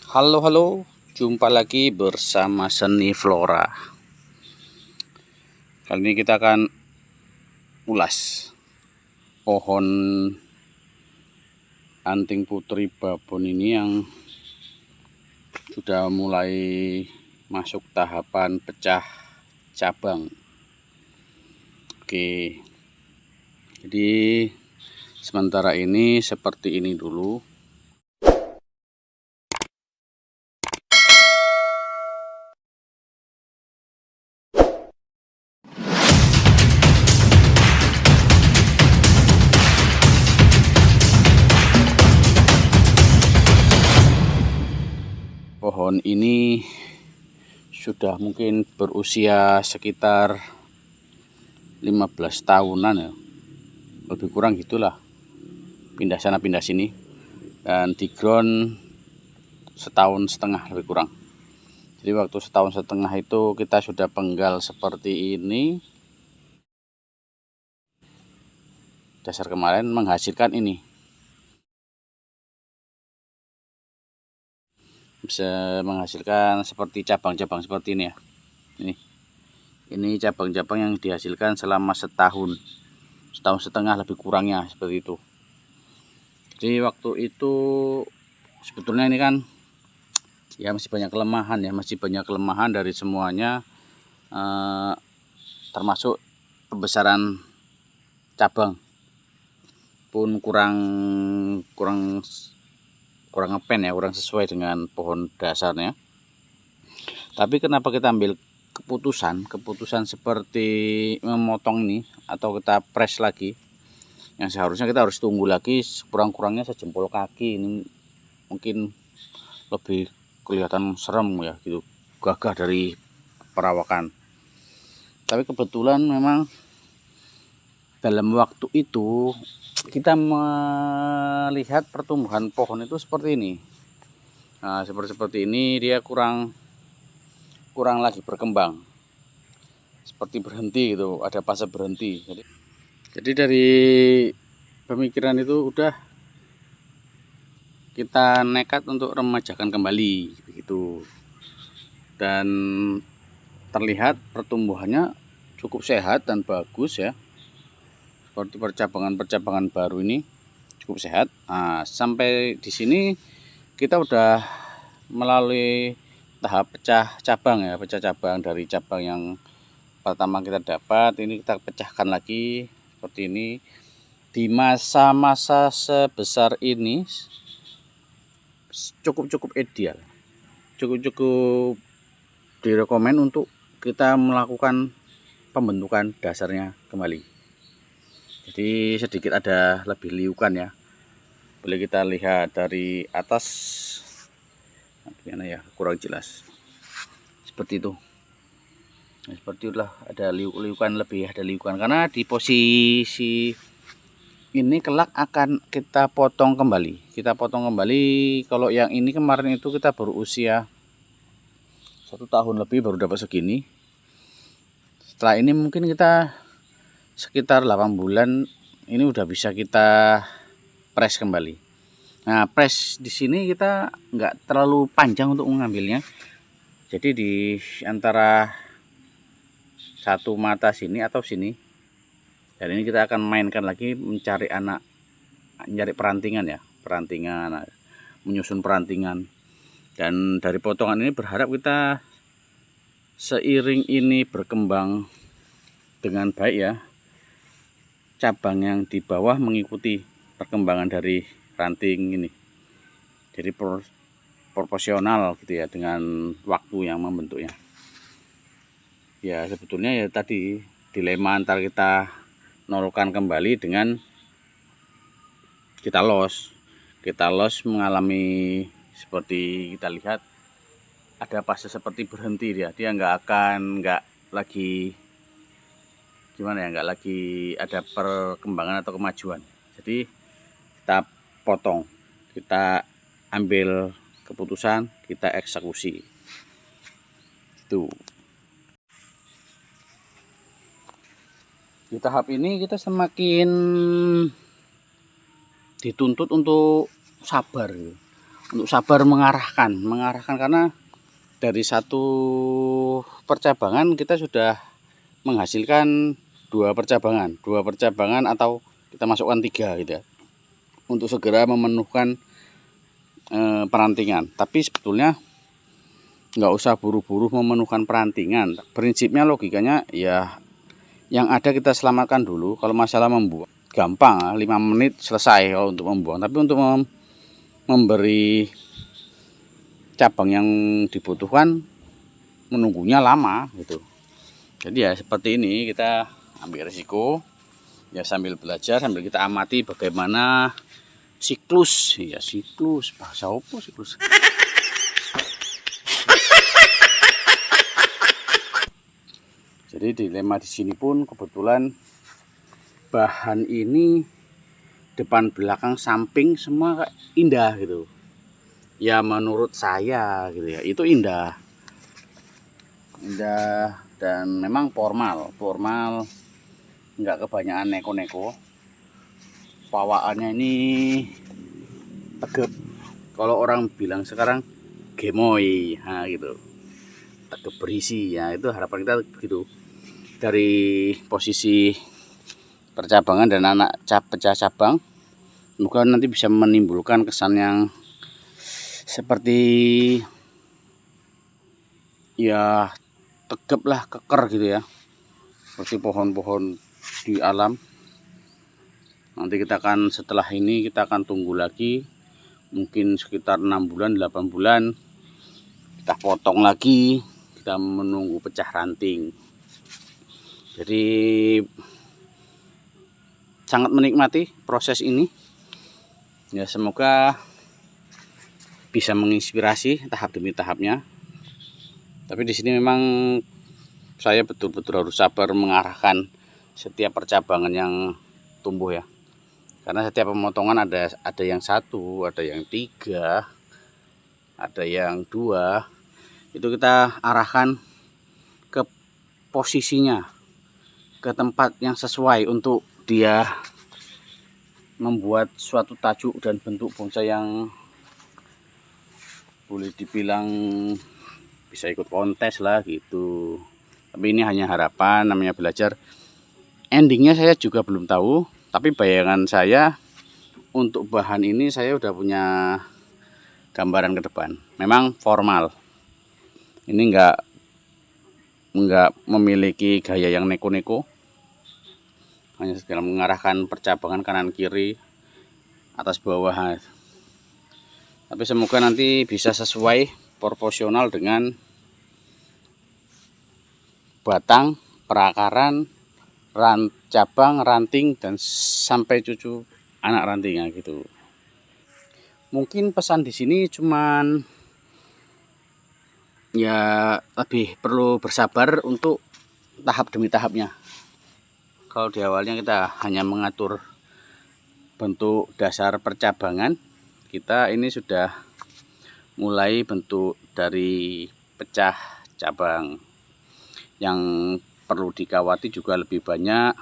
Halo, jumpa lagi bersama Seni Flora. Kali ini kita akan ulas pohon anting putri babon ini yang sudah mulai masuk tahapan pecah cabang. Oke, jadi sementara ini seperti ini dulu. Pohon ini sudah mungkin berusia sekitar 15 tahunan ya, lebih kurang gitulah, pindah sana pindah sini, dan di ground setahun setengah lebih kurang. Jadi waktu setahun setengah itu kita sudah penggal seperti ini. Dasar kemarin menghasilkan ini, bisa menghasilkan seperti cabang-cabang seperti ini ya. Ini cabang-cabang yang dihasilkan selama setahun setengah lebih kurangnya, seperti itu. Jadi waktu itu sebetulnya ini kan ya masih banyak kelemahan ya, masih banyak kelemahan dari semuanya, termasuk kebesaran cabang pun kurang ngepen ya, kurang sesuai dengan pohon dasarnya. Tapi kenapa kita ambil keputusan seperti memotong ini atau kita press lagi, yang seharusnya kita harus tunggu lagi kurang-kurangnya sejempol kaki. Ini mungkin lebih kelihatan serem ya gitu, gagah dari perawakan. Tapi kebetulan memang dalam waktu itu kita melihat pertumbuhan pohon itu seperti ini. Nah, seperti ini dia kurang lagi berkembang, seperti berhenti gitu, ada fase berhenti. Jadi dari pemikiran itu udah kita nekat untuk remajakan kembali begitu, dan terlihat pertumbuhannya cukup sehat dan bagus ya. Seperti percabangan baru ini cukup sehat. Nah, sampai di sini kita udah melalui tahap pecah cabang ya, pecah cabang. Dari cabang yang pertama kita dapat, ini kita pecahkan lagi seperti ini. Di masa-masa sebesar ini cukup ideal, cukup direkomend untuk kita melakukan pembentukan dasarnya kembali. Jadi sedikit ada lebih liukan ya, boleh kita lihat dari atas. Gimana ya, kurang jelas seperti itu. Nah, seperti itulah, ada liukan, lebih ada liukan, karena di posisi ini kelak akan kita potong kembali. Kalau yang ini kemarin itu kita berusia 1 tahun lebih baru dapat segini. Setelah ini mungkin kita sekitar 8 bulan ini udah bisa kita press kembali. Nah, press di sini kita nggak terlalu panjang untuk mengambilnya. Jadi di antara satu mata sini atau sini, dan ini kita akan mainkan lagi, mencari perantingan ya, menyusun perantingan. Dan dari potongan ini berharap kita seiring ini berkembang dengan baik ya, cabang yang di bawah mengikuti perkembangan dari ranting ini. Jadi proporsional gitu ya dengan waktu yang membentuknya. Ya sebetulnya ya tadi dilema antara kita nolkan kembali dengan kita los mengalami seperti kita lihat ada fase seperti berhenti, dia nggak lagi ada perkembangan atau kemajuan. Jadi kita potong, kita ambil keputusan, kita eksekusi itu. Di tahap ini kita semakin dituntut untuk sabar, untuk sabar mengarahkan karena dari satu percabangan kita sudah menghasilkan dua percabangan atau kita masukkan 3 gitu ya, untuk segera memenuhkan perantingan. Tapi sebetulnya nggak usah buru-buru memenuhkan perantingan. Prinsipnya, logikanya ya yang ada kita selamatkan dulu. Kalau masalah membuang gampang, 5 menit selesai kalau untuk membuang. Tapi untuk memberi cabang yang dibutuhkan menunggunya lama gitu. Jadi ya seperti ini, kita ambil risiko ya sambil belajar, sambil kita amati bagaimana siklus bahasa apa siklus. Jadi dilema di sini pun kebetulan bahan ini depan belakang samping semua indah gitu. Ya menurut saya gitu ya, itu indah dan memang formal, nggak kebanyakan neko-neko. Pawaannya ini tegap, kalau orang bilang sekarang gemoy, nah gitu, tegap berisi ya. Itu harapan kita begitu dari posisi percabangan dan anak pecah cabang. Semoga nanti bisa menimbulkan kesan yang seperti ya tegap lah, keker gitu ya, seperti pohon-pohon di alam. Nanti kita akan, setelah ini kita akan tunggu lagi mungkin sekitar 6 bulan 8 bulan, kita potong lagi, kita menunggu pecah ranting. Jadi sangat menikmati proses ini ya, semoga bisa menginspirasi tahap demi tahapnya. Tapi di sini memang saya betul-betul harus sabar mengarahkan setiap percabangan yang tumbuh ya. Karena setiap pemotongan ada yang 1, ada yang 3, ada yang 2. Itu kita arahkan ke posisinya, ke tempat yang sesuai untuk dia membuat suatu tajuk dan bentuk bonsai yang boleh dibilang bisa ikut kontes lah gitu. Tapi ini hanya harapan, namanya belajar. Endingnya saya juga belum tahu, tapi bayangan saya untuk bahan ini saya udah punya gambaran ke depan. Memang formal, ini enggak memiliki gaya yang neko-neko, hanya segera mengarahkan percabangan kanan kiri, atas bawah. Tapi semoga nanti bisa sesuai proporsional dengan batang, perakaran, cabang, ranting, dan sampai cucu anak rantingnya gitu. Mungkin pesan di sini cuman ya lebih perlu bersabar untuk tahap demi tahapnya. Kalau di awalnya kita hanya mengatur bentuk dasar percabangan, kita ini sudah mulai bentuk dari pecah cabang. Yang perlu dikawati juga lebih banyak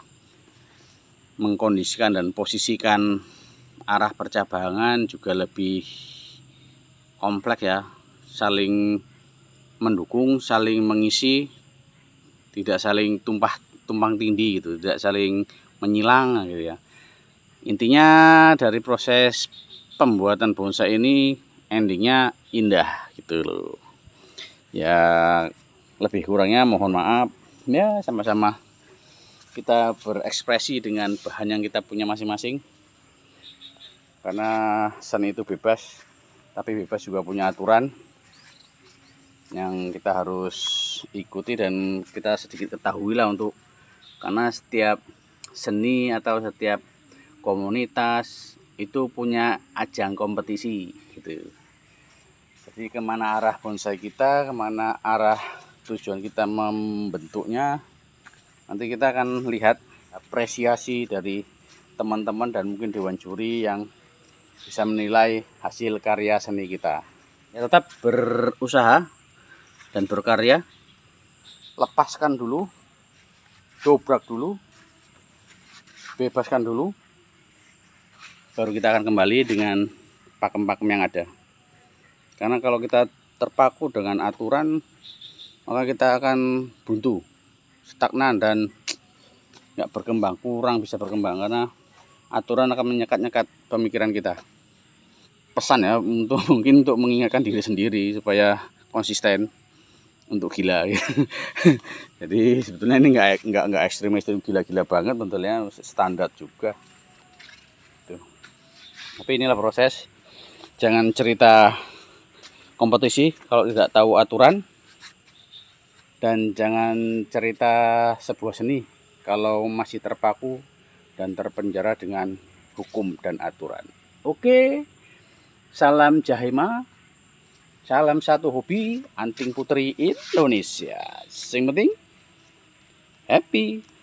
mengkondisikan dan posisikan arah percabangan juga lebih kompleks ya, saling mendukung, saling mengisi, tidak saling tumpang tindih gitu, tidak saling menyilang gitu ya. Intinya dari proses pembuatan bonsai ini endingnya indah gitu loh ya. Lebih kurangnya mohon maaf ya, sama-sama kita berekspresi dengan bahan yang kita punya masing-masing, karena seni itu bebas, tapi bebas juga punya aturan yang kita harus ikuti dan kita sedikit ketahui lah untuk, karena setiap seni atau setiap komunitas itu punya ajang kompetisi gitu. Jadi kemana arah bonsai kita, kemana arah tujuan kita membentuknya, nanti kita akan lihat apresiasi dari teman-teman dan mungkin dewan juri yang bisa menilai hasil karya seni kita. Ya, tetap berusaha dan berkarya, lepaskan dulu, dobrak dulu, bebaskan dulu, baru kita akan kembali dengan pakem-pakem yang ada. Karena kalau kita terpaku dengan aturan, maka kita akan buntu, stagnan, dan nggak berkembang, kurang bisa berkembang, karena aturan akan menyekat-nyekat pemikiran kita. Pesan ya, untuk mungkin untuk mengingatkan diri sendiri supaya konsisten untuk gila. Jadi sebetulnya ini nggak ekstrim gila-gila banget, tentunya standar juga. Tuh. Tapi inilah proses. Jangan cerita kompetisi kalau tidak tahu aturan, dan jangan cerita sebuah seni kalau masih terpaku dan terpenjara dengan hukum dan aturan. Oke, salam Jahema, salam satu hobi, Anting Putri Indonesia. Sing penting happy.